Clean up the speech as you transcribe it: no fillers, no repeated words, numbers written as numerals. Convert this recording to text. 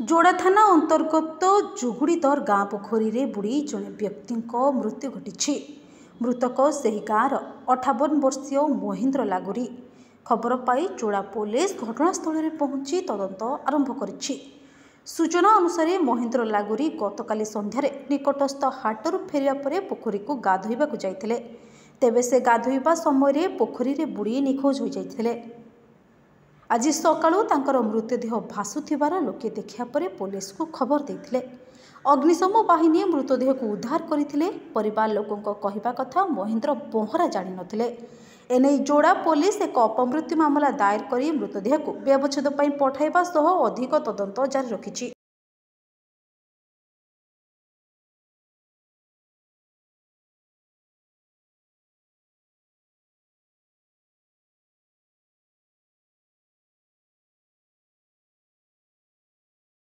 जोड़ा थाना अंतर्गत जुगुड़ीदर गाँ पोखरी बुड़ी जड़े व्यक्ति मृत्यु घटी। मृतक से गाँवर 58 वर्षीय महेन्द्र लागुरी। खबर पाई जोड़ा पुलिस घटनास्थल में पहुंची तदंत आरंभ करिछि। सूचना अनुसार महेन्द्र लागुरी गतकाली संध्यारे निकटस्थ हाटरू फेरिया परे पोखरी को गाधोइबाकु जाइथिले। तेबे से गाधोइबा समय पोखरी रे बुड़ी निखोज हो जाइथिले। आज सकाळु तांकर मृतदेह भासुथिबार लोके देखिया परे पुलिस को खबर देथिले। अग्निशम बाहिनी मृतदेह को उद्धार करथिले। परिवार लोकंक कहिबा कथा महेन्द्र पहरा जानि नथिले। एने जोड़ा पुलिस एक अपमृत्यु मामला दायर करी मृतदेह को व्यवच्छेद पई पठाइबा सह अधिक तदंत जारी रखिछि।